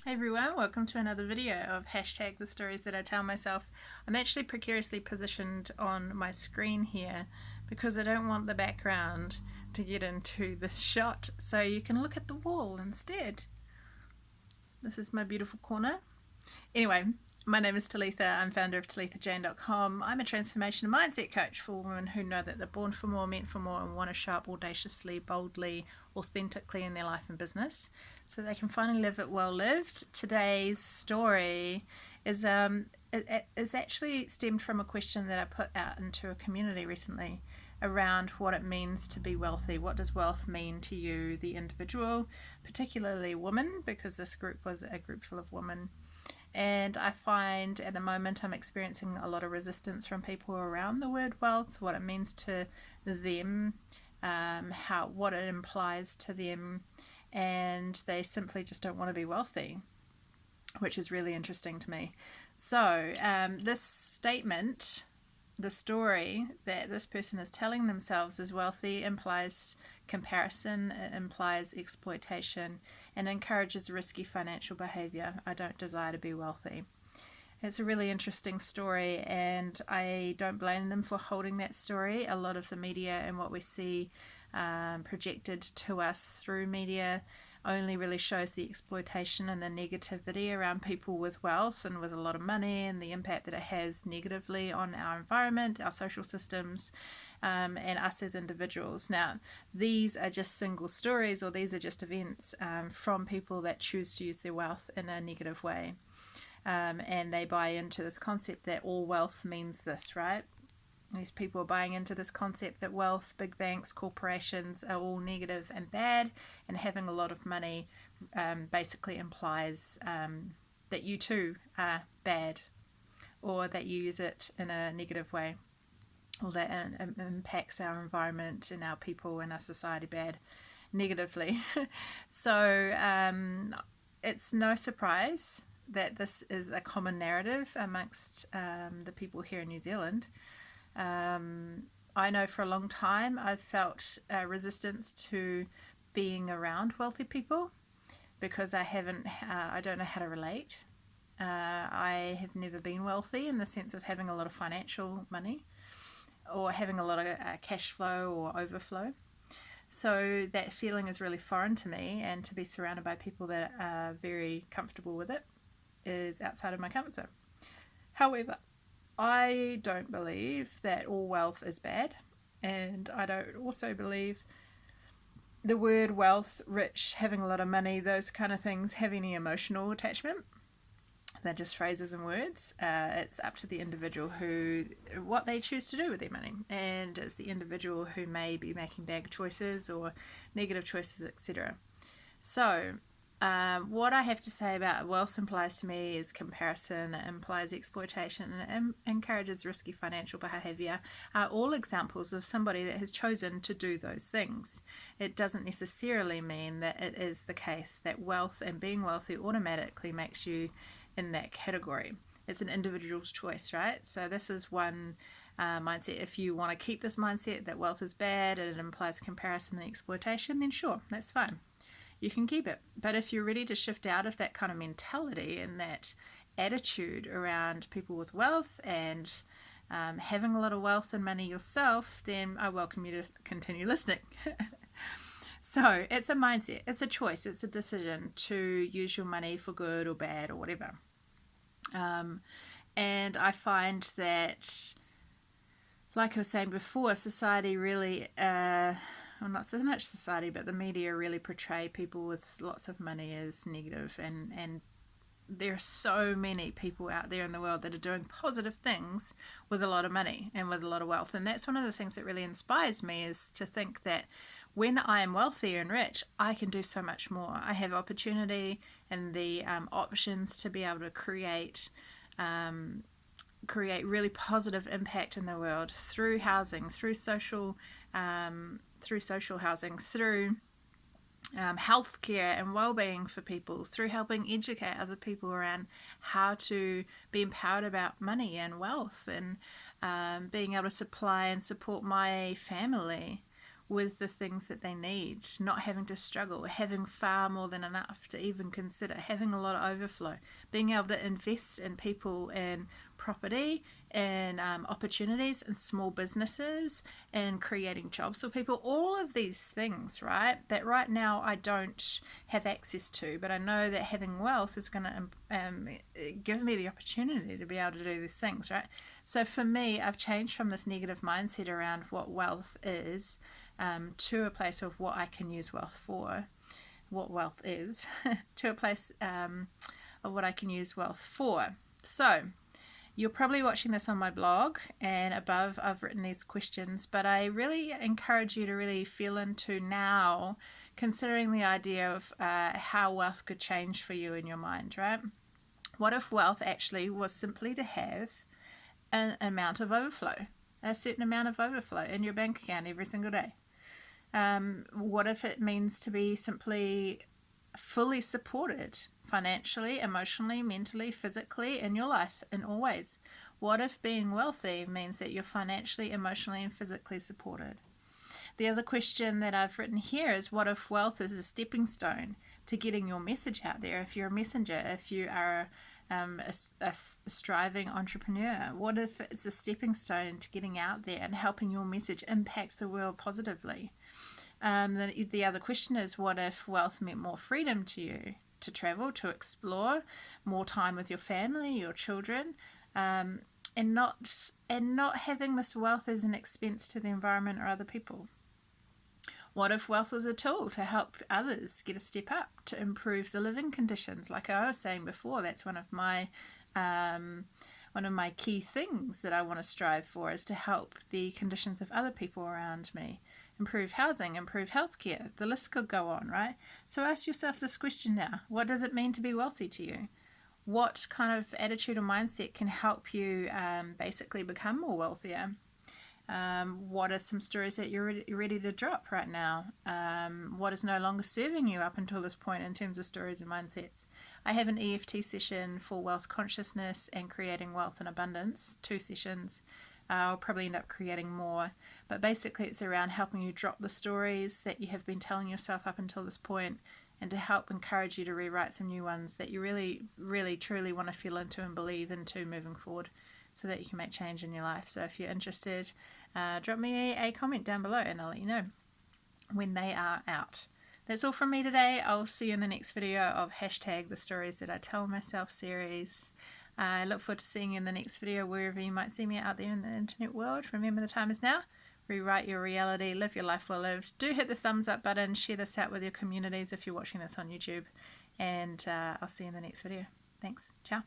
Hey everyone, welcome to another video of hashtag the stories that I tell myself. I'm actually precariously positioned on my screen here because I don't want the background to get into this shot, so you can look at the wall instead. This is my beautiful corner. Anyway, my name is Tulletha. I'm founder of TullethaJane.com. I'm a transformation and mindset coach for women who know that they're born for more, meant for more, and want to show up audaciously, boldly, authentically in their life and business so they can finally live it well lived. Today's story is actually stemmed from a question that I put out into a community recently around what it means to be wealthy. What does wealth mean to you, the individual, particularly women, because this group was a group full of women. And I find at the moment I'm experiencing a lot of resistance from people around the word wealth, what it means to them, what it implies to them, and they simply just don't want to be wealthy, which is really interesting to me. So this statement, the story that this person is telling themselves is wealthy, implies comparison, it implies exploitation, and encourages risky financial behavior. I don't desire to be wealthy. It's a really interesting story, and I don't blame them for holding that story. A lot of the media and what we see projected to us through media only really shows the exploitation and the negativity around people with wealth and with a lot of money, and the impact that it has negatively on our environment, our social systems, and us as individuals. Now, these are just single stories, or these are just events from people that choose to use their wealth in a negative way. And they buy into this concept that all wealth means this, right? These people are buying into this concept that wealth, big banks, corporations are all negative and bad, and having a lot of money basically implies that you too are bad, or that you use it in a negative way, or that impacts our environment and our people and our society bad, negatively. So it's no surprise that this is a common narrative amongst the people here in New Zealand. I know for a long time I've felt resistance to being around wealthy people because I don't know how to relate. I have never been wealthy in the sense of having a lot of financial money or having a lot of cash flow or overflow. So that feeling is really foreign to me, and to be surrounded by people that are very comfortable with it is outside of my comfort zone. However, I don't believe that all wealth is bad, and I don't also believe the word wealth, rich, having a lot of money, those kind of things have any emotional attachment. They're just phrases and words. It's up to the individual what they choose to do with their money, and it's the individual who may be making bad choices or negative choices, etc. So what I have to say about wealth implies to me is comparison, it implies exploitation, and it encourages risky financial behavior, are all examples of somebody that has chosen to do those things. It doesn't necessarily mean that it is the case that wealth and being wealthy automatically makes you in that category. It's an individual's choice, right? So this is one mindset. If you want to keep this mindset that wealth is bad and it implies comparison and exploitation, then sure, that's fine. You can keep it. But if you're ready to shift out of that kind of mentality and that attitude around people with wealth and having a lot of wealth and money yourself, then I welcome you to continue listening. So it's a mindset, it's a choice, it's a decision to use your money for good or bad or whatever. And I find that, like I was saying before, society really well, not so much society, but the media really portray people with lots of money as negative, and there are so many people out there in the world that are doing positive things with a lot of money and with a lot of wealth. And that's one of the things that really inspires me, is to think that when I am wealthy and rich, I can do so much more. I have opportunity and the options to be able to create really positive impact in the world through housing, through social housing, through healthcare and well-being for people, through helping educate other people around how to be empowered about money and wealth, and being able to supply and support my family with the things that they need, not having to struggle, having far more than enough to even consider, having a lot of overflow, being able to invest in people and property and opportunities and small businesses and creating jobs for people, all of these things, right, that right now I don't have access to, but I know that having wealth is going to give me the opportunity to be able to do these things, right? So for me, I've changed from this negative mindset around what wealth is to a place of what I can use wealth for, what wealth is, to a place of what I can use wealth for. So you're probably watching this on my blog, and above I've written these questions, but I really encourage you to really feel into now, considering the idea of how wealth could change for you in your mind, right? What if wealth actually was simply to have an amount of overflow, a certain amount of overflow in your bank account every single day? What if it means to be simply fully supported financially, emotionally, mentally, physically in your life in all ways? What if being wealthy means that you're financially, emotionally, and physically supported? The other question that I've written here is, what if wealth is a stepping stone to getting your message out there? If you're a messenger, if you are a striving entrepreneur, what if it's a stepping stone to getting out there and helping your message impact the world positively? The other question is, what if wealth meant more freedom to you, to travel, to explore, more time with your family, your children, and not having this wealth as an expense to the environment or other people? What if wealth was a tool to help others get a step up, to improve the living conditions? Like I was saying before, that's one of my key things that I want to strive for, is to help the conditions of other people around me. Improve housing, improve healthcare. The list could go on, right? So ask yourself this question now. What does it mean to be wealthy to you? What kind of attitude or mindset can help you basically become more wealthier? What are some stories that you're ready to drop right now? What is no longer serving you up until this point in terms of stories and mindsets? I have an EFT session for wealth consciousness and creating wealth and abundance, 2 sessions. I'll probably end up creating more, but basically it's around helping you drop the stories that you have been telling yourself up until this point, and to help encourage you to rewrite some new ones that you really, really, truly want to feel into and believe into moving forward, so that you can make change in your life. So if you're interested, drop me a comment down below and I'll let you know when they are out. That's all from me today. I'll see you in the next video of #the stories that I tell myself series. I look forward to seeing you in the next video, wherever you might see me out there in the internet world. Remember, the time is now. Rewrite your reality, live your life well lived. Do hit the thumbs up button, share this out with your communities if you're watching this on YouTube, and I'll see you in the next video. Thanks. Ciao.